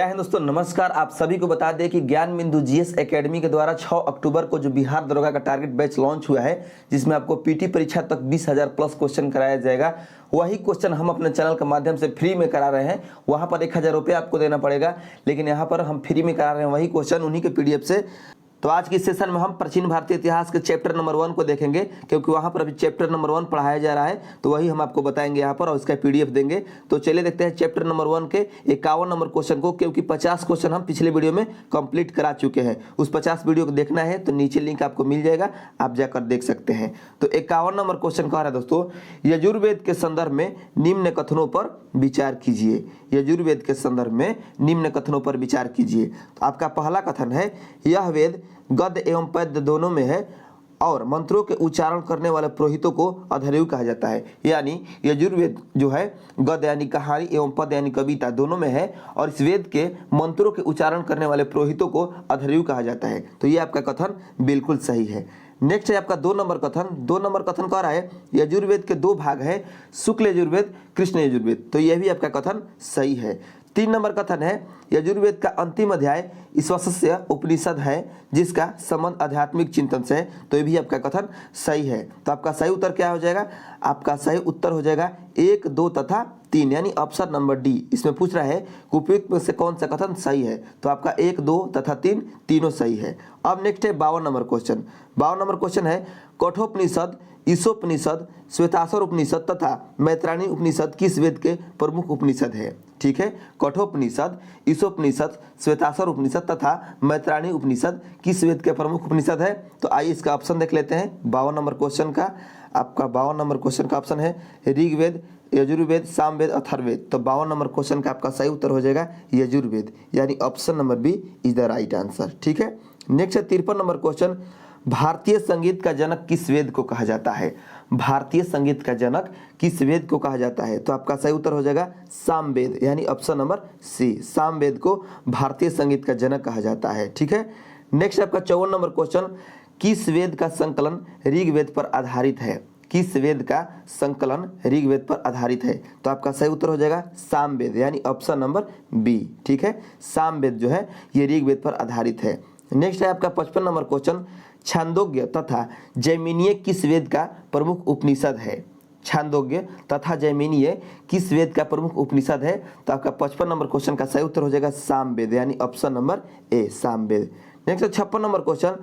जय हिंद दोस्तों, नमस्कार। आप सभी को बता दें कि ज्ञान बिंदु जीएस एकेडमी के द्वारा 6 अक्टूबर को जो बिहार दरोगा का टारगेट बैच लॉन्च हुआ है, जिसमें आपको पीटी परीक्षा तक 20,000 प्लस क्वेश्चन कराया जाएगा। वही क्वेश्चन हम अपने चैनल के माध्यम से फ्री में करा रहे हैं। वहां पर 1,000 रुपये आपको देना पड़ेगा, लेकिन यहाँ पर हम फ्री में करा रहे हैं वही क्वेश्चन उन्हीं के पीडीएफ से। तो आज के सेशन में हम प्राचीन भारतीय इतिहास के चैप्टर नंबर 1 को देखेंगे, क्योंकि वहाँ पर अभी चैप्टर नंबर 1 पढ़ाया जा रहा है, तो वही हम आपको बताएंगे यहाँ पर और उसका पीडीएफ देंगे। तो चलिए देखते हैं चैप्टर नंबर 1 के 51 नंबर क्वेश्चन को, क्योंकि 50 क्वेश्चन हम पिछले वीडियो में कंप्लीट करा चुके हैं। उस 50 वीडियो को देखना है तो नीचे लिंक आपको मिल जाएगा, आप जाकर देख सकते हैं। तो 51 नंबर क्वेश्चन कह रहा है दोस्तों, यजुर्वेद के संदर्भ में निम्न कथनों पर विचार कीजिए। यजुर्वेद के संदर्भ में निम्न कथनों पर विचार कीजिए। तो आपका पहला कथन है, यह वेद गद्य एवं पद्य दोनों में है और मंत्रों के उच्चारण करने वाले पुरोहितों को अधर्यु कहा जाता है। यानी यजुर्वेद जो है गद्य यानी कहानी एवं पद्य यानी कविता दोनों में है, और इस वेद के मंत्रों के उच्चारण करने वाले पुरोहितों को अधर्यु कहा जाता है। तो ये आपका कथन बिल्कुल सही है। नेक्स्ट है आपका 2 नंबर कथन। 2 नंबर कथन कह रहा है, यजुर्वेद के 2 भाग है, शुक्ल यजुर्वेद, कृष्ण यजुर्वेद। तो यह भी आपका कथन सही है। 3 नंबर कथन है, यजुर्वेद का अंतिम अध्याय ईश्वरस्य उपनिषद है, जिसका संबंध आध्यात्मिक चिंतन से है। तो ये भी आपका कथन सही है। तो आपका सही उत्तर क्या हो जाएगा? आपका सही उत्तर हो जाएगा 1, 2 तथा 3, यानी ऑप्शन नंबर डी। इसमें पूछ रहा है उपयुक्त में से कौन सा कथन सही है, तो आपका 1, 2 तथा 3 तीनों सही है। अब नेक्स्ट है 52 नंबर क्वेश्चन। 52 नंबर क्वेश्चन है, कठोपनिषद, ईशोपनिषद, श्वेताश्वर उपनिषद तथा मैत्रायणी उपनिषद किस वेद के प्रमुख उपनिषद है? ठीक है, कठोपनिषद, ईशोपनिषद, श्वेताश्वर उपनिषद तथा मैत्रायणी उपनिषद किस वेद के प्रमुख उपनिषद है? तो आइए इसका ऑप्शन देख लेते हैं। 52 नंबर क्वेश्चन का आपका 52 नंबर क्वेश्चन का ऑप्शन है ऋग्वेद, यजुर्वेद, सामवेद, अथर्ववेद। तो 52 नंबर क्वेश्चन का आपका सही उत्तर हो जाएगा यजुर्वेद, यानी option number B is the right answer. ठीक है। नेक्स्ट है 53 नंबर क्वेश्चन, भारतीय संगीत का जनक किस वेद को कहा जाता है? भारतीय संगीत का जनक किस वेद को कहा जाता है? तो आपका सही उत्तर हो जाएगा सामवेद, यानी ऑप्शन नंबर सी, सामवेद को भारतीय संगीत का जनक कहा जाता है। ठीक है। नेक्स्ट आपका 54 नंबर क्वेश्चन, किस वेद का संकलन ऋग्वेद पर आधारित है? किस वेद का संकलन ऋग्वेद पर आधारित है? तो आपका सही उत्तर हो जाएगा सामवेद, यानी ऑप्शन नंबर बी। ठीक है, सामवेद जो है ये ऋग्वेद पर आधारित है। नेक्स्ट है आपका 55 नंबर क्वेश्चन, छांदोग्य तथा जैमिनीय किस वेद का प्रमुख उपनिषद है? छांदोग्य तथा जैमिनीय किस वेद का प्रमुख उपनिषद है? तो आपका 55 नंबर क्वेश्चन का सही उत्तर हो जाएगा सामवेद, यानी option number A, Samaveda. Next 56 number question,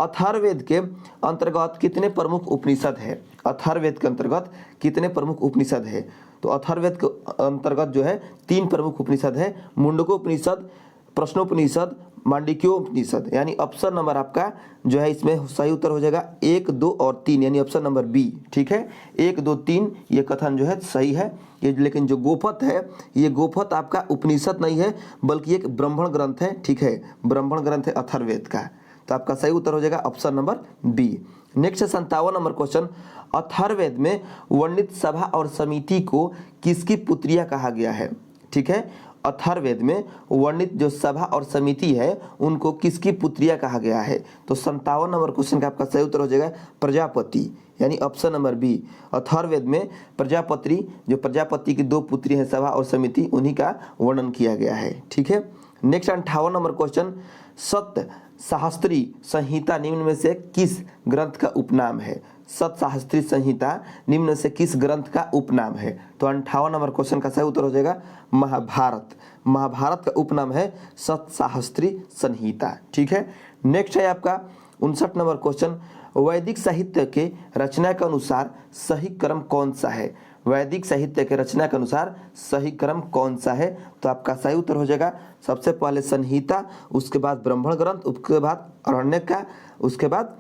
Atharvaveda के अंतर्गत कितने प्रमुख उपनिषद है? अथर्ववेद के अंतर्गत कितने प्रमुख उपनिषद है? तो अथर्ववेद के अंतर्गत जो है 3 प्रमुख उपनिषद है, मुंडकोपनिषद, प्रश्नोपनिषद, मांडुक्योपनिषद, यानी ऑप्शन नंबर आपका जो है इसमें सही उत्तर हो जाएगा 1, 2 और 3, यानी ऑप्शन नंबर बी। ठीक है, 1, 2, 3 ये कथन जो है सही है। ये लेकिन जो गोपत है, ये गोपत आपका उपनिषद नहीं है, बल्कि एक ब्राह्मण ग्रंथ है। ठीक है, ब्राह्मण ग्रंथ है अथर्ववेद का। तो आपका सही उत्तर हो जाएगा ऑप्शन नंबर बी। नेक्स्ट है 57 नंबर क्वेश्चन, अथर्ववेद में वर्णित सभा और समिति को किसकी पुत्रियां कहा गया है? ठीक है, अथर्ववेद में वर्णित जो सभा और समिति है उनको किसकी पुत्रियां कहा गया है? तो 57 नंबर क्वेश्चन का आपका सही उत्तर हो जाएगा प्रजापति, यानी ऑप्शन नंबर बी। अथर्ववेद में प्रजापति, जो प्रजापति की 2 पुत्री हैं सभा और समिति, उन्हीं का वर्णन किया गया है। ठीक है। नेक्स्ट 58 नंबर क्वेश्चन, सत्य शास्त्री संहिता निम्न में से किस ग्रंथ का उपनाम है? सतशास्त्री संहिता निम्न से किस ग्रंथ का उपनाम है? तो 58 नंबर क्वेश्चन का सही उत्तर हो जाएगा महाभारत। महाभारत का उपनाम है सतशास्त्री संहिता। ठीक है। नेक्स्ट है आपका 59 नंबर क्वेश्चन, वैदिक साहित्य के रचना के अनुसार सही क्रम कौन सा है? वैदिक साहित्य के रचना के अनुसार सही क्रम कौन सा है? तो आपका सही उत्तर हो जाएगा सबसे पहले संहिता, उसके बाद ब्राह्मण ग्रंथ, उसके बाद अरण्यक का, उसके बाद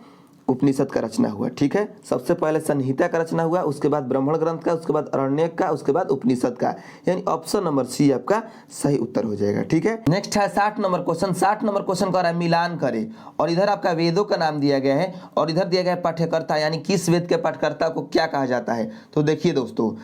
उपनिषद का रचना हुआ। ठीक है, सबसे पहले संहिता का रचना हुआ, उसके बाद ब्राह्मण ग्रंथ का, उसके बाद अरण्यक का, उसके बाद उपनिषद का, यानी ऑप्शन नंबर सी आपका सही उत्तर हो जाएगा। ठीक है। नेक्स्ट है 60 नंबर क्वेश्चन। 60 नंबर क्वेश्चन कह रहा है मिलान करें, और इधर आपका वेदों का नाम दिया गया है और इधर दिया गया है पाठ्यकर्ता, यानी किस वेद के पाठ्यकर्ता को क्या कहा जाता है? तो देखिए दोस्तों,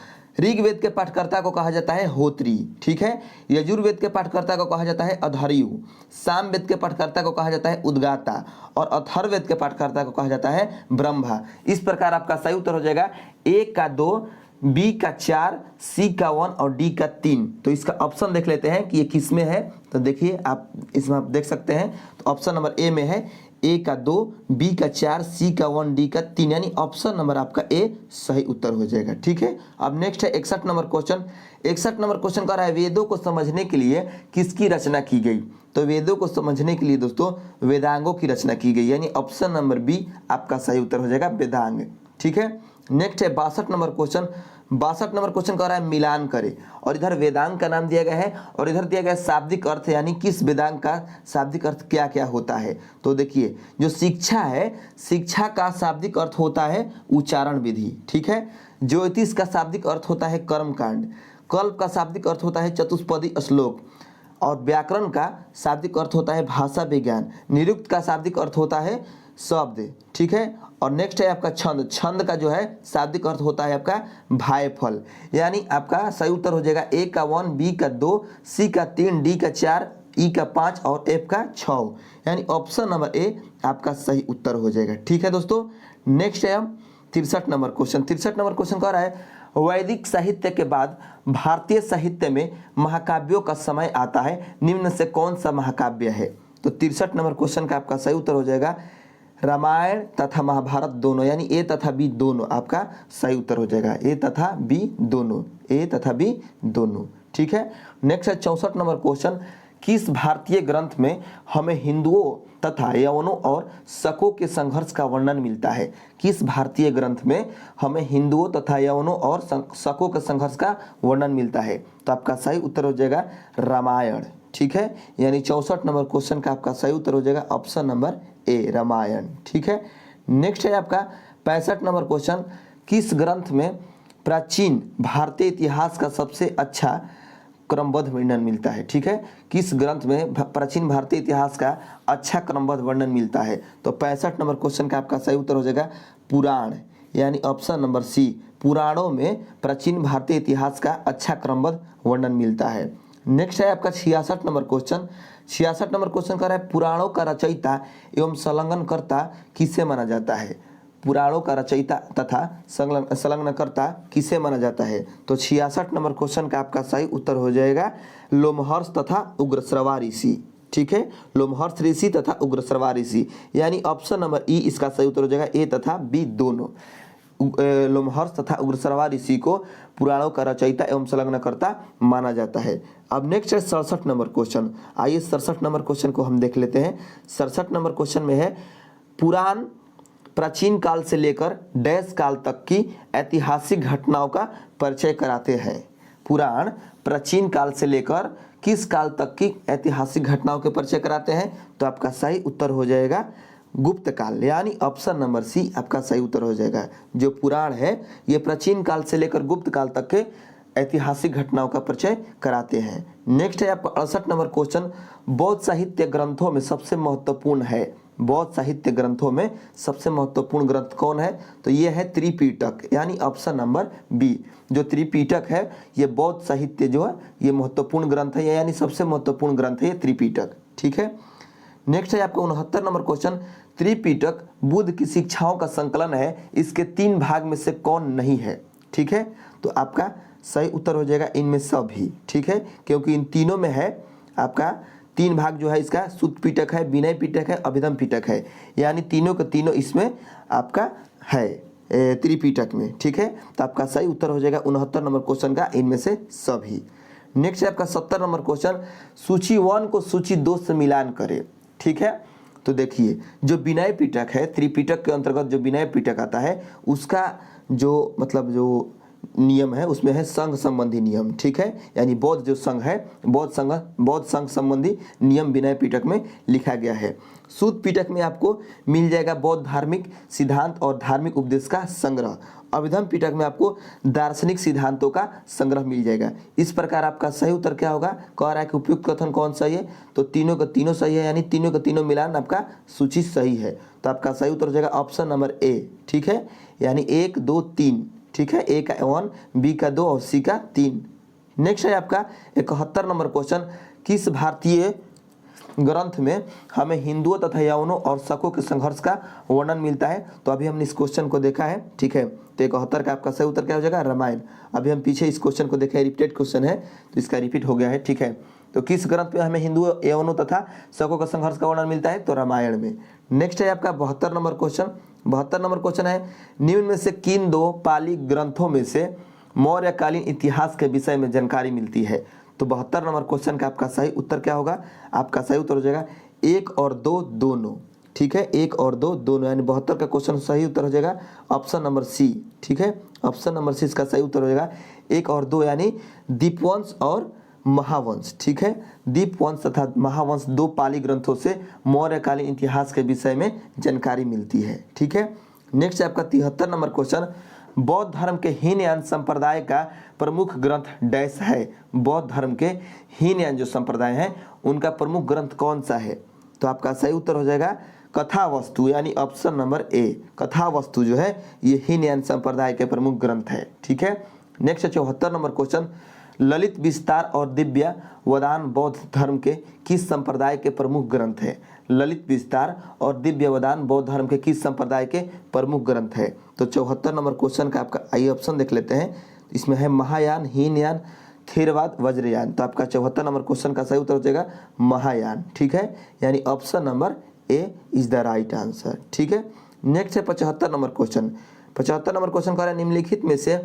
ऋग्वेद के पाठकर्ता को कहा जाता है होत्री। ठीक है, यजुर्वेद के पाठकर्ता को कहा जाता है अधर्यु, सामवेद के पाठकर्ता को कहा जाता है उद्गाता और अथर्ववेद के पाठकर्ता को कहा जाता है ब्रह्मा। इस प्रकार आपका सही उत्तर हो जाएगा 1 का 2, बी का 4, सी का 1 और डी का 3। तो इसका ऑप्शन देख लेते हैं कि ये किस में है। तो देखिए आप इसमें आप देख सकते हैं, तो ऑप्शन नंबर ए में है, ए का 2, बी का 4, सी का 1, डी का 3, यानी ऑप्शन नंबर आपका ए सही उत्तर हो जाएगा। ठीक है, अब नेक्स्ट है 61 नंबर क्वेश्चन। 61 नंबर क्वेश्चन कह रहा है वेदों को समझने के लिए किसकी रचना की गई। तो वेदों को समझने के लिए दोस्तों वेदांगों की रचना की गई, यानी ऑप्शन नंबर बी आपका सही उत्तर हो जाएगा, वेदांग। ठीक है, नेक्स्ट है 62 नंबर क्वेश्चन। 62 नंबर क्वेश्चन कह रहा है मिलान करे, और इधर वेदांग का नाम दिया गया है और इधर दिया गया है शाब्दिक अर्थ, यानी किस वेदांग का शाब्दिक अर्थ क्या क्या होता है। तो देखिए जो शिक्षा है, शिक्षा का शाब्दिक अर्थ होता है उच्चारण विधि। ठीक है, ज्योतिष का शाब्दिक अर्थ होता है कर्मकांड, कल्प का शाब्दिक अर्थ होता है चतुष्पदी श्लोक, और व्याकरण का शाब्दिक अर्थ होता है भाषा विज्ञान, निरुक्त का शाब्दिक अर्थ होता है शब्द। ठीक है, और नेक्स्ट है आपका छंद। छंद का जो है शाब्दिक अर्थ होता है आपका भायफल, यानी आपका सही उत्तर हो जाएगा ए का 1, बी का 2, सी का 3, डी का 4, ई का 5 और एफ का 6, यानी ऑप्शन नंबर ए आपका सही उत्तर हो जाएगा। ठीक है दोस्तों, नेक्स्ट है हम 63 नंबर क्वेश्चन। 63 नंबर क्वेश्चन कह रहा है वैदिक साहित्य के बाद भारतीय साहित्य में महाकाव्यों का समय आता है, निम्न से कौन सा महाकाव्य है। तो 63 नंबर क्वेश्चन का आपका सही उत्तर हो जाएगा रामायण तथा महाभारत दोनों, यानी ए तथा बी दोनों आपका सही उत्तर हो जाएगा, ए तथा बी दोनों, ए तथा बी दोनों। ठीक है, नेक्स्ट है 64 नंबर क्वेश्चन। किस भारतीय ग्रंथ में हमें हिंदुओं तथा यवनों और शकों के संघर्ष का वर्णन मिलता है। किस भारतीय ग्रंथ में हमें हिंदुओं तथा यवनों और शकों के संघर्ष का वर्णन मिलता है। तो आपका सही उत्तर हो जाएगा रामायण। ठीक है, यानी 64 नंबर क्वेश्चन का आपका सही उत्तर हो जाएगा ऑप्शन नंबर ए, रामायण। ठीक है, नेक्स्ट है आपका 65 नंबर क्वेश्चन। किस ग्रंथ में प्राचीन भारतीय इतिहास का सबसे अच्छा क्रमबद्ध वर्णन मिलता है। ठीक है, किस ग्रंथ में प्राचीन भारतीय इतिहास का अच्छा क्रमबद्ध वर्णन मिलता है। तो 65 नंबर क्वेश्चन का आपका सही उत्तर हो जाएगा पुराण, यानी ऑप्शन नंबर सी, पुराणों में प्राचीन भारतीय इतिहास का अच्छा क्रमबद्ध वर्णन मिलता है। नेक्स्ट है आपका 66 नंबर क्वेश्चन। 66 नंबर क्वेश्चन कर रहा है पुराणों का रचयिता एवं संलग्नकर्ता किसे माना जाता है। पुराणों का रचयिता तथा संलग्नकर्ता किसे माना जाता है। तो 66 नंबर क्वेश्चन का आपका सही उत्तर हो जाएगा लोमहर्ष तथा उग्रश्रवा ऋषि। ठीक है, लोमहर्ष ऋषि तथा उग्रश्रवा ऋषि, यानी ऑप्शन नंबर ई इसका सही उत्तर हो जाएगा, ए तथा बी दोनों। लोमहर्ष तथा उग्रश्रवा ऋषि को पुराणों का रचयिता एवं संलग्नकर्ता माना जाता है। अब नेक्स्ट है 67 नंबर क्वेश्चन। आइए 67 नंबर क्वेश्चन को हम देख लेते हैं। 67 नंबर क्वेश्चन में है पुराण प्राचीन काल से लेकर डैश काल तक की ऐतिहासिक घटनाओं का परिचय कराते हैं। पुराण प्राचीन काल से लेकर किस काल तक की ऐतिहासिक घटनाओं के परिचय कराते हैं। तो आपका सही उत्तर हो जाएगा गुप्त काल, यानी ऑप्शन नंबर सी आपका सही उत्तर हो जाएगा। जो पुराण है ये प्राचीन काल से लेकर गुप्त काल तक के ऐतिहासिक घटनाओं का परिचय कराते हैं। नेक्स्ट है आपका 68 नंबर क्वेश्चन। बौद्ध साहित्य ग्रंथों में सबसे महत्वपूर्ण है, बौद्ध साहित्य ग्रंथों में सबसे महत्वपूर्ण ग्रंथ कौन है। तो ये है त्रिपिटक, यानी ऑप्शन नंबर बी। जो त्रिपिटक है ये बौद्ध साहित्य जो है ये महत्वपूर्ण ग्रंथ है, यानी सबसे महत्वपूर्ण ग्रंथ है ये त्रिपिटक। ठीक है, नेक्स्ट है आपका 69 नंबर क्वेश्चन। त्रिपिटक बुद्ध की शिक्षाओं का संकलन है, इसके 3 भाग में से कौन नहीं है। ठीक है, तो आपका सही उत्तर हो जाएगा इनमें सभी। ठीक है, क्योंकि इन तीनों में है आपका 3 भाग जो है इसका, सुत्त पिटक है, विनय पिटक है, अभिधम पिटक है, यानी तीनों के तीनों इसमें आपका है त्रिपिटक में। ठीक है, तो आपका सही उत्तर हो जाएगा 69 नंबर क्वेश्चन का इनमें से सभी। नेक्स्ट है आपका 70 नंबर क्वेश्चन। सूची 1 को सूची 2 से मिलान करें। ठीक है, तो देखिए जो विनय पिटक है, त्रिपिटक के अंतर्गत जो विनय पिटक आता है उसका जो मतलब जो नियम है उसमें है संघ संबंधी नियम। ठीक है, यानी बौद्ध जो संघ है बौद्ध संघ संबंधी नियम विनय पिटक में लिखा गया है। सूत पिटक में आपको मिल जाएगा बौद्ध धार्मिक सिद्धांत और धार्मिक उपदेश का संग्रह। अभिधम पिटक में आपको दार्शनिक सिद्धांतों का संग्रह मिल जाएगा। इस प्रकार आपका सही उत्तर क्या होगा, कह रहा है कि उपयुक्त कथन कौन सही है। तो तीनों का तीनों सही है, यानी तीनों का तीनों मिलान आपका सूची सही है। तो आपका सही उत्तर हो जाएगा ऑप्शन नंबर ए। ठीक है, यानी 1 2 3। ठीक है, ए का 1, बी का 2 और सी का 3। नेक्स्ट है आपका 71 नंबर क्वेश्चन। किस भारतीय ग्रंथ में हमें हिंदुओं तथा यवनों और शकों के संघर्ष का वर्णन मिलता है? तो अभी हमने इस क्वेश्चन को देखा है, ठीक है। तो 71 का आपका सही उत्तर क्या हो जाएगा? रामायण। अभी हम पीछे इस क्वेश्चन को देखे, रिपीटेड क्वेश्चन है तो इसका रिपीट हो गया है, ठीक है। तो किस ग्रंथ में हमें हिंदुओं यवनों तथा शकों का संघर्ष का वर्णन मिलता है? तो रामायण में। नेक्स्ट है आपका 72 नंबर क्वेश्चन। 72 नंबर क्वेश्चन है, निम्न में से किन दो पाली ग्रंथों में से मौर्यकालीन इतिहास के विषय में जानकारी मिलती है? तो 72 नंबर क्वेश्चन का आपका सही उत्तर क्या होगा? आपका सही उत्तर हो जाएगा 1 और 2 दोनों, ठीक है। 1 और 2 दोनों, यानी 72 का क्वेश्चन सही उत्तर हो जाएगा ऑप्शन नंबर सी, ठीक है। ऑप्शन नंबर सी इसका सही उत्तर हो जाएगा 1 और 2, यानी दीपवंश और महावंश, ठीक है। दीपवंश तथा महावंश दो पाली ग्रंथों से मौर्यकालीन इतिहास के विषय में जानकारी मिलती है, ठीक है। नेक्स्ट है आपका 73 नंबर क्वेश्चन, बौद्ध धर्म के हीनयान संप्रदाय का प्रमुख ग्रंथ डैश है? बौद्ध धर्म के हीनयान जो संप्रदाय हैं उनका प्रमुख ग्रंथ कौन सा है? तो आपका सही उत्तर हो जाएगा कथावस्तु, यानी ऑप्शन नंबर ए। कथावस्तु जो है ये हीनयान संप्रदाय के प्रमुख ग्रंथ है, ठीक है। नेक्स्ट है 74 नंबर क्वेश्चन, ललित विस्तार और दिव्य वदान बौद्ध धर्म के किस संप्रदाय के प्रमुख ग्रंथ है? ललित विस्तार और दिव्य वदान बौद्ध धर्म के किस संप्रदाय के प्रमुख ग्रंथ है? तो 74 नंबर क्वेश्चन का आपका आइए ऑप्शन देख लेते हैं। इसमें है महायान, हीनयान, थेरवाद, वज्रयान। तो आपका 74 नंबर क्वेश्चन का सही उत्तर हो जाएगा महायान, ठीक है। यानी option number A is the right answer, ठीक है। नेक्स्ट है 75 नंबर क्वेश्चन। 75 नंबर क्वेश्चन कह रहा है निम्नलिखित में से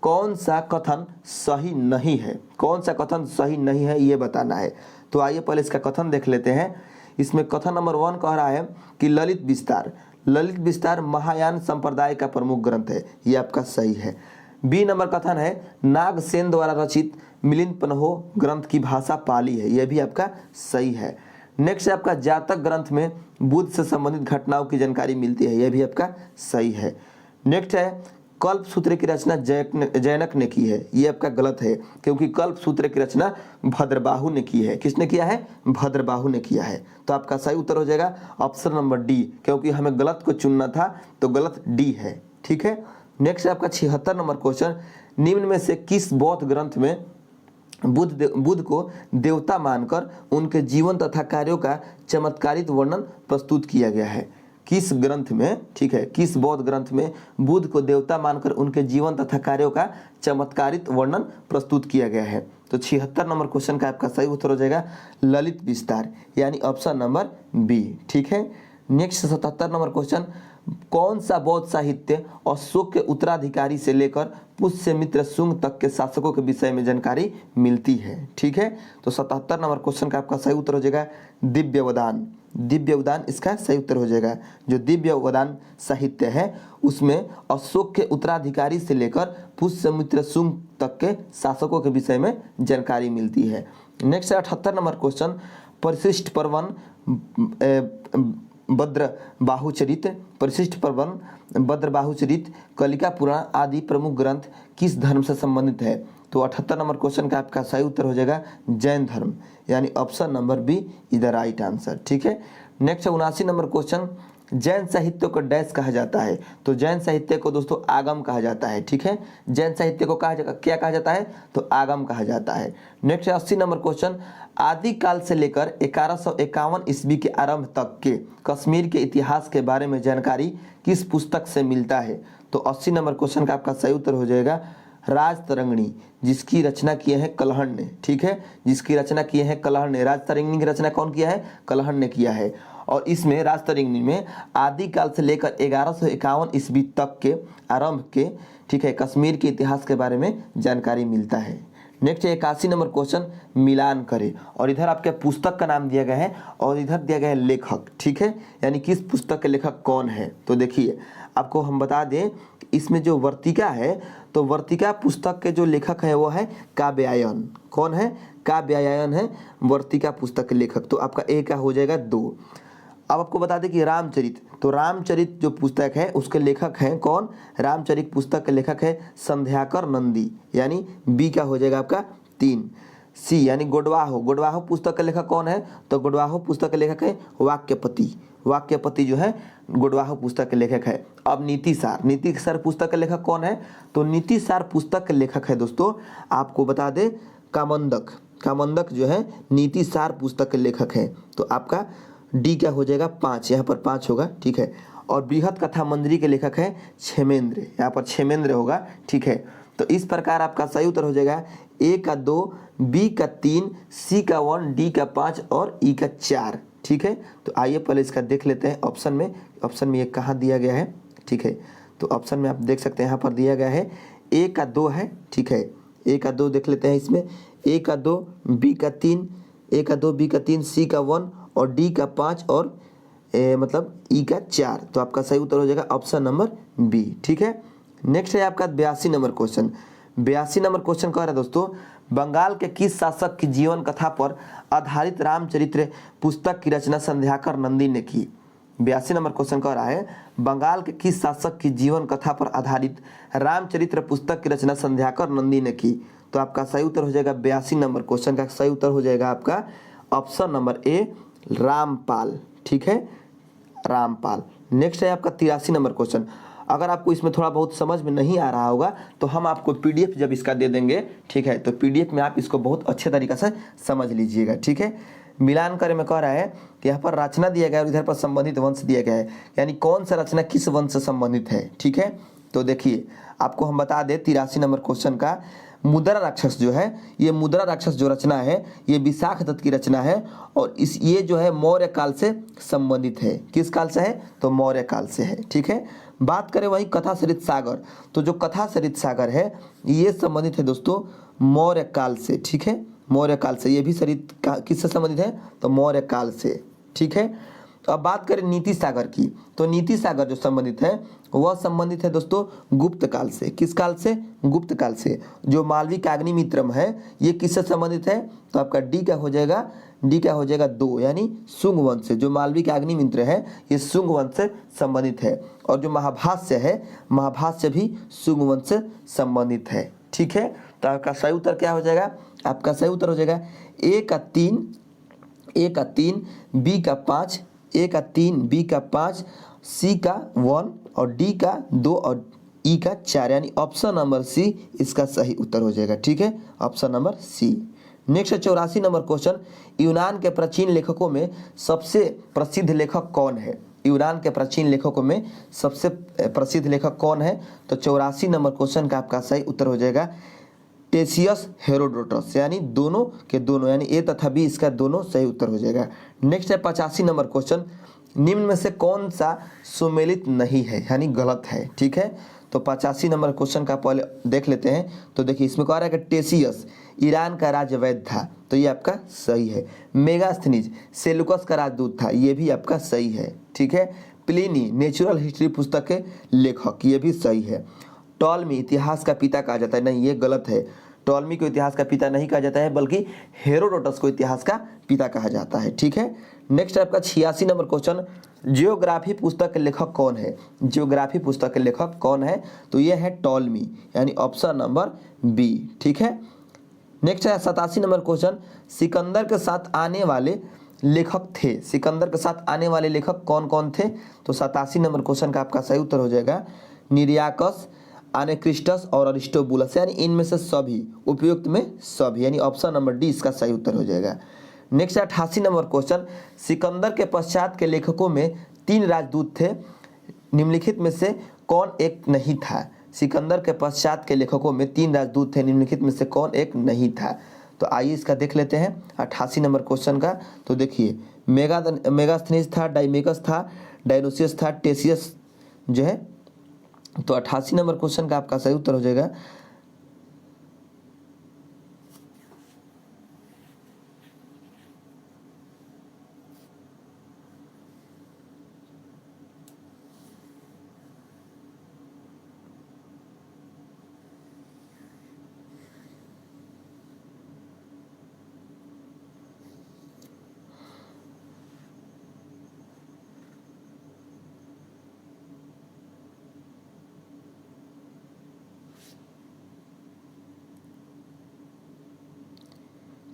कौन सा कथन सही नहीं है? कौन सा कथन सही नहीं है ये बताना है। तो आइए पहले इसका कथन देख लेते हैं। इसमें कथन नंबर 1 कह रहा है कि ललित विस्तार महायान संप्रदाय का प्रमुख ग्रंथ है, ये आपका सही है। बी नंबर कथन है नागसेन द्वारा रचित मिलिंद पन्हो ग्रंथ की भाषा पाली है, यह भी आपका सही है। नेक्स्ट है आपका जातक ग्रंथ में बुद्ध से संबंधित घटनाओं की जानकारी मिलती है, यह भी आपका सही है। नेक्स्ट है कल्प सूत्र की रचना जैनक ने की है, ये आपका गलत है, क्योंकि कल्प सूत्र की रचना भद्रबाहु ने की है। किसने किया है? भद्रबाहु ने किया है। तो आपका सही उत्तर हो जाएगा ऑप्शन नंबर डी, क्योंकि हमें गलत को चुनना था तो गलत डी है, ठीक है। नेक्स्ट है आपका 76 नंबर क्वेश्चन, निम्न में से किस बौद्ध ग्रंथ में बुद्ध को देवता मानकर उनके जीवन तथा कार्यों का चमत्कारित वर्णन प्रस्तुत किया गया है? किस ग्रंथ में, ठीक है, किस बौद्ध ग्रंथ में बुद्ध को देवता मानकर उनके जीवन तथा कार्यों का चमत्कारित वर्णन प्रस्तुत किया गया है? तो 76 नंबर क्वेश्चन का आपका सही उत्तर हो जाएगा ललित विस्तार, यानी ऑप्शन नंबर बी, ठीक है। नेक्स्ट 77 नंबर क्वेश्चन, कौन सा बौद्ध साहित्य अशोक के उत्तराधिकारी से लेकर पुष्यमित्र शुंग तक के शासकों के विषय में जानकारी मिलती है? ठीक है, तो 77 नंबर क्वेश्चन का आपका सही उत्तर हो जाएगा दिव्यवदान। दिव्यवदान इसका सही उत्तर हो जाएगा। जो दिव्यवदान साहित्य है उसमें अशोक के उत्तराधिकारी से लेकर पुष्यमित्र शुंग तक के शासकों के विषय में जानकारी मिलती है। नेक्स्ट 78 नंबर क्वेश्चन, परिशिष्ट पर्वन भद्रबाहुचरित, परिशिष्ट पर्वन भद्रबाहुचरित, कलिका पुराण आदि प्रमुख ग्रंथ किस धर्म से संबंधित है? तो 78 नंबर क्वेश्चन का आपका सही उत्तर हो जाएगा जैन धर्म, यानी option number B is the right answer. ठीक है, नेक्स्ट 79 नंबर क्वेश्चन, जैन साहित्य को डैश कहा जाता है? तो जैन साहित्य को दोस्तों आगम कहा जाता है। ठीक है, जैन साहित्य को क्या कहा जाता है? तो आगम कहा जाता है। नेक्स्ट 80 नंबर क्वेश्चन, आदि काल से लेकर 1151 ईस्वी के आरंभ तक के कश्मीर के इतिहास के बारे में जानकारी किस पुस्तक से मिलता है? तो 80 नंबर क्वेश्चन का आपका सही उत्तर हो जाएगा राजतरंगिणी, जिसकी रचना किए हैं कलहण ने। ठीक है, जिसकी रचना किए हैं कलहण ने। राजतरंगिणी की रचना कौन किया है? कलहण ने किया है। और इसमें राजतरंगिणी में आदिकाल से लेकर 1151 ईस्वी तक के आरंभ के, ठीक है, कश्मीर के इतिहास के बारे में जानकारी मिलता है। नेक्स्ट 81 नंबर क्वेश्चन, मिलान करें। और इधर आपके पुस्तक का नाम दिया गया है और इधर दिया गया है लेखक। ठीक है, यानी किस पुस्तक के लेखक कौन है? तो देखिए आपको हम बता दें, इसमें जो वर्तिका है, तो वर्तिका पुस्तक के जो लेखक है वो है काव्यायन। कौन है? काव्यायन है वर्तिका पुस्तक के लेखक। तो आपका ए का हो जाएगा 2। अब आपको बता दें कि रामचरित, तो रामचरित जो पुस्तक है उसके लेखक हैं कौन? रामचरित पुस्तक के लेखक है संध्याकर नंदी, यानी बी का हो जाएगा आपका 3। सी यानी गोडवाहो, गोडवाहो पुस्तक के लेखक कौन है? तो गोडवाहो पुस्तक के लेखक है वाक्यपति। वाक्यपति जो है गोडवाहो पुस्तक के लेखक है। अब नीतिसार, नीतिसार पुस्तक के लेखक कौन है? तो नीतिसार पुस्तक के लेखक है दोस्तों, आपको बता दें कामंदक। कामंदक जो है नीति सार पुस्तक के लेखक हैं। तो आपका डी क्या हो जाएगा 5, यहाँ पर 5 होगा, ठीक है। और बृहत कथा मंजरी के लेखक हैं क्षेमेंद्र, यहाँ पर क्षेमेंद्र होगा, ठीक है। तो इस प्रकार आपका सही उत्तर हो जाएगा ए का 2, बी का 3, सी का 1, डी का 5 और ई का 4, ठीक है। तो आइए पहले इसका देख लेते हैं ऑप्शन में ये कहाँ दिया गया है, ठीक है। तो ऑप्शन में आप देख सकते हैं यहाँ पर दिया गया है ए का 2 है, ठीक है। ए का 2 देख लेते हैं, इसमें ए का 2, बी का 3, ए का 2, बी का 3, सी का 1 और डी का 5 और मतलब ई का 4। तो आपका सही उत्तर हो जाएगा ऑप्शन नंबर बी, ठीक है। नेक्स्ट है आपका 82 नंबर क्वेश्चन। 82 नंबर क्वेश्चन कह रहा है दोस्तों, बंगाल के किस शासक की जीवन कथा पर आधारित रामचरित्र पुस्तक की रचना संध्याकर नंदी ने की। 82 नंबर क्वेश्चन कह रहा है, बंगाल के किस शासक की जीवन कथा पर आधारित रामचरित्र पुस्तक की रचना संध्याकर नंदी ने की। तो आपका सही उत्तर हो जाएगा 82 नंबर क्वेश्चन का सही उत्तर हो जाएगा आपका ऑप्शन नंबर ए रामपाल, ठीक है, रामपाल। नेक्स्ट है आपका 83 नंबर क्वेश्चन। अगर आपको इसमें थोड़ा बहुत समझ में नहीं आ रहा होगा तो हम आपको पीडीएफ जब इसका दे देंगे, ठीक है, तो पीडीएफ में आप इसको बहुत अच्छे तरीके से समझ लीजिएगा, ठीक है। मिलान करे में कह रहा है कि यहाँ पर रचना दिया गया है और इधर पर संबंधित वंश दिया गया है, यानी कौन सा रचना किस वंश से संबंधित है, ठीक है। तो देखिए आपको हम बता दें 83 नंबर क्वेश्चन का, मुद्रा राक्षस जो है, ये मुद्रा राक्षस जो रचना है ये विशाख दत्त की रचना है और ये जो है मौर्य काल से संबंधित है। किस काल से है, तो मौर्य काल से है, ठीक है। बात करें वही कथा सरित सागर, तो जो कथा सरित सागर है ये संबंधित है दोस्तों मौर्य काल से, ठीक है, मौर्य काल से। ये भी सरित किससे संबंधित है, तो मौर्य काल से, ठीक है। तो अब बात करें नीति सागर की, तो नीति सागर जो संबंधित है वह संबंधित है दोस्तों गुप्त काल से। किस काल से, गुप्त काल से। जो मालविक अग्निमित्रम है ये किससे संबंधित है, तो आपका डी क्या हो जाएगा, डी क्या हो जाएगा 2, यानी शुंग वंश से। जो मालविक अग्निमित्र है ये शुंग वंश से संबंधित है। और जो महाभाष्य है, महाभाष्य भी शुंग वंश से संबंधित है, ठीक है। तो आपका सही उत्तर क्या हो जाएगा, आपका सही उत्तर हो जाएगा ए का 3, बी का 5, ए का 3, बी का 5, सी का 1 और डी का 2 और ई का 4, यानी ऑप्शन नंबर सी इसका सही उत्तर हो जाएगा, ठीक है, ऑप्शन नंबर सी। नेक्स्ट 84 नंबर क्वेश्चन, यूनान के प्राचीन लेखकों में सबसे प्रसिद्ध लेखक कौन है। यूनान के प्राचीन लेखकों में सबसे प्रसिद्ध लेखक कौन है, तो 84 नंबर क्वेश्चन का आपका सही उत्तर हो जाएगा टेसियस हेरोडोटस, यानी दोनों के दोनों, यानी ए तथा बी इसका दोनों सही उत्तर हो जाएगा। नेक्स्ट है 85 नंबर क्वेश्चन, निम्न में से कौन सा सुमेलित नहीं है, यानी गलत है, ठीक है। तो 85 नंबर क्वेश्चन का पहले देख लेते हैं। तो देखिए इसमें कह रहा है कि टेसियस ईरान का राजवैद्य था, तो ये आपका सही है। मेगास्थनीज सेलुकस का राजदूत था, ये भी आपका सही है, ठीक है। प्लिनी नेचुरल हिस्ट्री पुस्तक के लेखक, ये भी सही है। टॉलमी इतिहास का पिता कहा जाता है, नहीं ये गलत है। टॉलमी को इतिहास का पिता नहीं कहा जाता है बल्कि हेरोडोटस को इतिहास का पिता कहा जाता है, ठीक है। नेक्स्ट आपका 86 नंबर क्वेश्चन, जियोग्राफी पुस्तक के लेखक कौन है। जियोग्राफी पुस्तक के लेखक कौन है, तो ये है टॉलमी, यानी ऑप्शन नंबर बी, ठीक है। नेक्स्ट है 87 नंबर क्वेश्चन, सिकंदर के साथ आने वाले लेखक थे। सिकंदर के साथ आने वाले लेखक कौन कौन थे, तो 87 नंबर क्वेश्चन का आपका सही उत्तर हो जाएगा निरियाकस, आनेक्रिस्टस और अरिस्टोबुलस, यानी इनमें से सभी, उपयुक्त में सभी, यानी ऑप्शन नंबर डी इसका सही उत्तर हो जाएगा। नेक्स्ट 88 नंबर क्वेश्चन, सिकंदर के पश्चात के लेखकों में 3 राजदूत थे, निम्नलिखित में से कौन एक नहीं था। सिकंदर के पश्चात के लेखकों में 3 राजदूत थे, निम्नलिखित में से कौन एक नहीं था। तो आइए इसका देख लेते हैं 88 नंबर क्वेश्चन का। तो देखिए मेगास्थनीज था, डाइमेकस था, डायनोसियस था, टेसियस जो है। तो 88 नंबर क्वेश्चन का आपका सही उत्तर हो जाएगा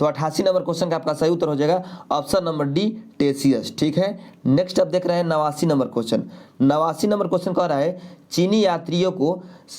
तो 88 नंबर क्वेश्चन का आपका सही उत्तर हो जाएगा ऑप्शन नंबर डी टेसियस। ठीक है, नेक्स्ट आप देख रहे हैं 89 नंबर क्वेश्चन। 89 नंबर क्वेश्चन कह रहा है चीनी यात्रियों को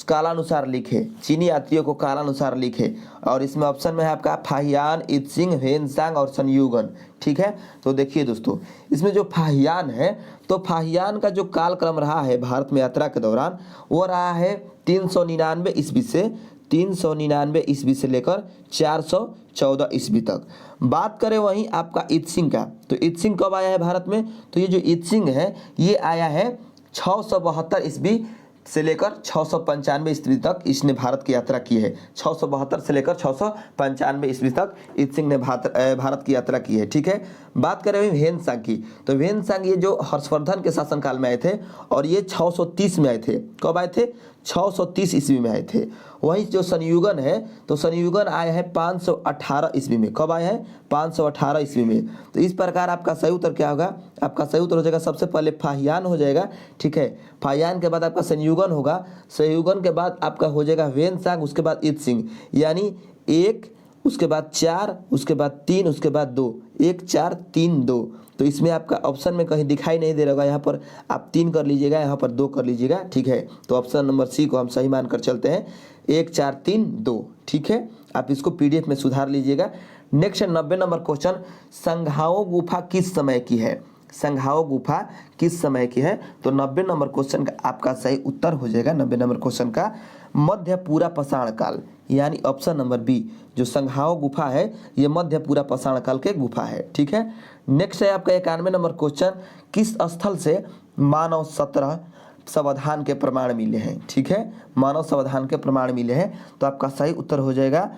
कालानुसार लिखे, चीनी यात्रियों को कालानुसार लिखे, और इसमें ऑप्शन में है आपका फाहियान, इत्सिंग, हेनसांग और संयुगन। ठीक है, तो देखिए दोस्तों, इसमें जो फाहियान है, तो फाहियान का जो कालक्रम रहा है भारत में यात्रा के दौरान वो रहा है 399 ईस्वी से 399 ईस्वी से लेकर 414 ईस्वी तक। बात करें वहीं आपका इत्सिंग का, तो इत्सिंग कब आया है भारत में, तो ये जो इत्सिंग है ये आया है 672 ईस्वी से लेकर 695 ईस्वी तक इसने भारत की यात्रा की है। 672 से लेकर 695 ईस्वी तक इत्सिंग ने भारत की यात्रा की है। ठीक है, बात करें वहीं हेनसांग की, तो हेनसांग ये जो हर्षवर्धन के शासनकाल में आए थे और ये 630 में आए थे। कब आए थे, 630 ईस्वी में आए थे। वहीं जो संयुगन है, तो संयुगन आए हैं 518 ईस्वी में। कब आए हैं, 518 ईस्वी में। तो इस प्रकार आपका सही उत्तर क्या होगा, आपका सही उत्तर हो जाएगा सबसे पहले फाहियान हो जाएगा। ठीक है, फाहियान के बाद आपका संयुगन होगा, संयुगन के बाद आपका हो जाएगा हेनसांग, उसके बाद इत्सिंग, यानी 1, उसके बाद 4, उसके बाद 3, उसके बाद 2, 1 4 3 2। तो इसमें आपका ऑप्शन में कहीं दिखाई नहीं दे रहा होगा, यहाँ पर आप 3 कर लीजिएगा, यहाँ पर 2 कर लीजिएगा। ठीक है, तो ऑप्शन नंबर सी को हम सही मानकर चलते हैं, 1 4 3 2। ठीक है, आप इसको पीडीएफ में सुधार लीजिएगा। नेक्स्ट 90 नंबर क्वेश्चन, संघाओ गुफा किस समय की है, संघाओ गुफा किस समय की है, तो 90 नंबर क्वेश्चन का आपका सही उत्तर हो जाएगा 90 नंबर क्वेश्चन का मध्य पूरा पाषाण काल, यानी ऑप्शन नंबर बी। जो संघाओ गुफा है ये मध्य पूरा पाषाण काल के गुफा है। ठीक है, नेक्स्ट है आपका 91 नंबर क्वेश्चन, किस स्थल से मानव 17 संविधान के प्रमाण मिले हैं। ठीक है, मानव संविधान के प्रमाण मिले हैं, तो आपका सही उत्तर हो जाएगा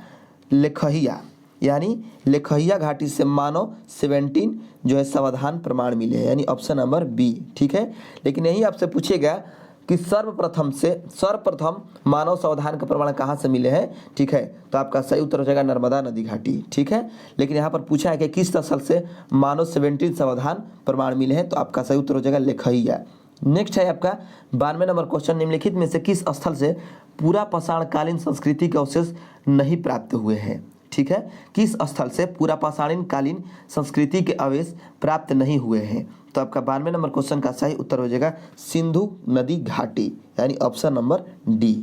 लेखहिया, यानी लेखहिया घाटी से मानव 17 जो है संविधान प्रमाण मिले हैं, यानी ऑप्शन नंबर बी। ठीक है, लेकिन यही आपसे पूछेगा कि सर्वप्रथम मानव संविधान के प्रमाण कहाँ से मिले हैं। ठीक है, तो आपका सही उत्तर हो जाएगा नर्मदा नदी घाटी। ठीक है, लेकिन यहाँ पर पूछा है कि किस स्थल से मानव 17 संविधान प्रमाण मिले हैं, तो आपका सही उत्तर हो जाएगा लेखहिया। नेक्स्ट है आपका 92 नंबर क्वेश्चन, निम्नलिखित में से किस स्थल से पूरा पाषाणकालीन संस्कृति के अवशेष नहीं प्राप्त हुए हैं। ठीक है, किस स्थल से पूरा पाषाणकालीन संस्कृति के अवशेष प्राप्त नहीं हुए हैं, तो आपका 92 नंबर क्वेश्चन का सही उत्तर हो जाएगा सिंधु नदी घाटी, यानी ऑप्शन नंबर डी।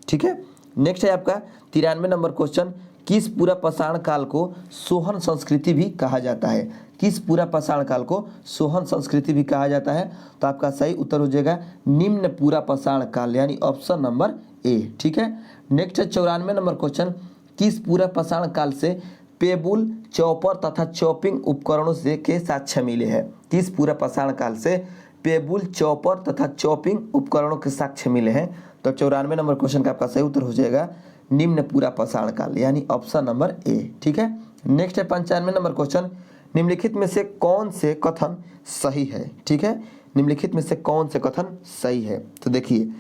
ठीक है, नेक्स्ट है आपका 93 नंबर क्वेश्चन, किस पूरा पाषाण काल को सोहन संस्कृति भी कहा जाता है, किस पूरा पाषाण काल को सोहन संस्कृति भी कहा जाता है, तो आपका सही उत्तर हो जाएगा निम्न पूरा पाषाण काल, यानी ऑप्शन नंबर ए। ठीक है, नेक्स्ट है 94 नंबर क्वेश्चन, किस पूरा पाषाण काल से पेबुल, चॉपर तथा चॉपिंग उपकरणों से के साक्ष्य मिले हैं, किस पूरा पाषाण काल से पेबुल, चॉपर तथा चॉपिंग उपकरणों के साक्ष्य मिले हैं, तो 94 नंबर क्वेश्चन का आपका सही उत्तर हो जाएगा निम्न पूरा पाषाण काल, यानी ऑप्शन नंबर ए। ठीक है, नेक्स्ट है 95 नंबर क्वेश्चन, निम्नलिखित में से कौन से कथन सही है। ठीक है, निम्नलिखित में से कौन से कथन सही है, तो देखिए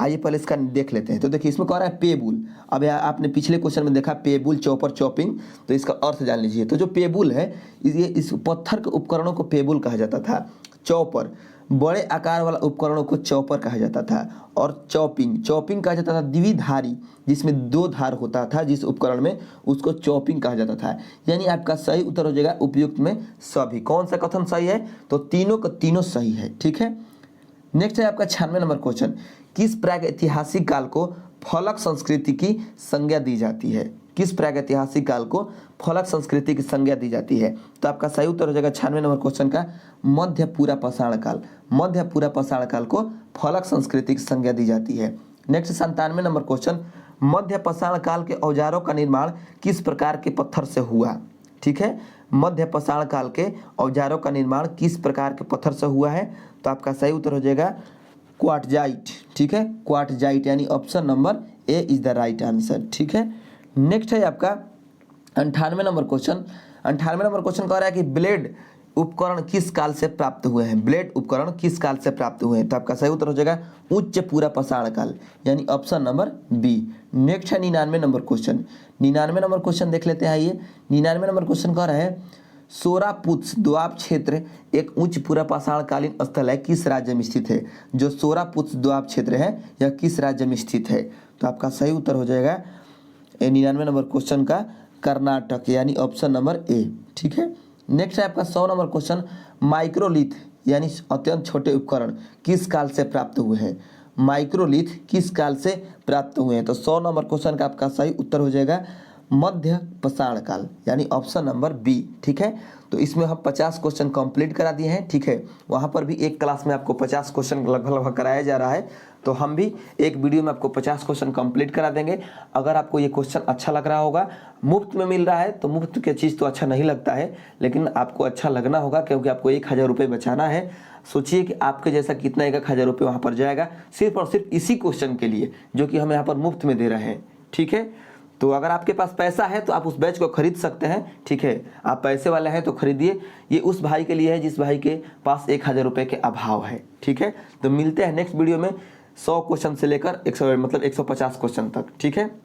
आइए पहले इसका देख लेते हैं। तो देखिए इसमें कह रहा है पेबुल, अब आपने पिछले क्वेश्चन में देखा पेबुल, चॉपर, चॉपिंग, तो इसका अर्थ जान लीजिए। तो जो पेबुल है ये इस पत्थर के उपकरणों को पेबुल कहा जाता था, चॉपर बड़े आकार वाला उपकरणों को चॉपर कहा जाता था, और चॉपिंग कहा जाता था द्विधारी, जिसमें 2 धार होता था जिस उपकरण में, उसको चॉपिंग कहा जाता था। यानी आपका सही उत्तर हो जाएगा उपयुक्त में सभी। कौन सा कथन सही है, तो तीनों का तीनों सही है। ठीक है, नेक्स्ट है आपका 96 नंबर क्वेश्चन, किस प्रागैतिहासिक काल को फलक संस्कृति की संज्ञा दी जाती है, किस प्रागैतिहासिक काल को फलक संस्कृति की संज्ञा दी जाती है, तो आपका सही उत्तर हो जाएगा 96 नंबर क्वेश्चन का मध्य पूरा पाषाण काल, मध्य पूरा पाषाण काल को फलक संस्कृति की संज्ञा दी जाती है। नेक्स्ट 97 नंबर क्वेश्चन, मध्य पाषाण काल के औजारों का निर्माण किस प्रकार के पत्थर से हुआ। ठीक है, मध्य पाषाण काल के औजारों का निर्माण किस प्रकार के पत्थर से हुआ है, तो आपका सही उत्तर हो जाएगा क्वार्टजाइट। ठीक है, क्वार्टजाइट, यानी option number A is the right answer. ठीक है, नेक्स्ट है आपका 98 नंबर क्वेश्चन। 98 नंबर क्वेश्चन कह रहा है कि ब्लेड उपकरण किस काल से प्राप्त हुए हैं, ब्लेड उपकरण किस काल से प्राप्त हुए हैं, तो आपका सही उत्तर हो जाएगा उच्च पूरा पाषाण काल, यानी ऑप्शन नंबर बी। नेक्स्ट है 99 नंबर क्वेश्चन। 99 नंबर क्वेश्चन देख लेते हैं। आइए 99 नंबर क्वेश्चन कह रहा है सोरापुत्स द्वीप क्षेत्र एक उच्च पूरा पाषाण कालीन स्थल है, किस राज्य में स्थित है। जो सोरापुत्स द्वीप क्षेत्र है यह किस राज्य में स्थित है, तो आपका सही उत्तर हो जाएगा 99 नंबर क्वेश्चन का कर्नाटक, यानी ऑप्शन नंबर ए। ठीक है, नेक्स्ट है आपका 100 नंबर क्वेश्चन, माइक्रोलिथ यानी अत्यंत छोटे उपकरण किस काल से प्राप्त हुए हैं? माइक्रोलिथ किस काल से प्राप्त हुए हैं? तो 100 नंबर क्वेश्चन का आपका सही उत्तर हो जाएगा मध्य पाषाण काल, यानी ऑप्शन नंबर बी। ठीक है, तो इसमें हम 50 क्वेश्चन कंप्लीट करा दिए हैं। ठीक है, वहाँ पर भी एक क्लास में आपको 50 क्वेश्चन लगभग कराया जा रहा है, तो हम भी एक वीडियो में आपको 50 क्वेश्चन कंप्लीट करा देंगे। अगर आपको ये क्वेश्चन अच्छा लग रहा होगा, मुफ्त में मिल रहा है तो मुफ्त की चीज़ तो अच्छा नहीं लगता है, लेकिन आपको अच्छा लगना होगा क्योंकि आपको 1000 रुपये बचाना है। सोचिए कि आपके जैसा कितना 1000 रुपये वहाँ पर जाएगा सिर्फ और सिर्फ इसी क्वेश्चन के लिए, जो कि हम यहाँ पर मुफ्त में दे रहे हैं। ठीक है, तो अगर आपके पास पैसा है तो आप उस बैच को खरीद सकते हैं। ठीक है, आप पैसे वाले हैं तो खरीदिए। ये उस भाई के लिए है जिस भाई के पास 1000 रुपये के अभाव है। ठीक है, तो मिलते हैं नेक्स्ट वीडियो में 100 क्वेश्चन से लेकर 150 क्वेश्चन तक। ठीक है।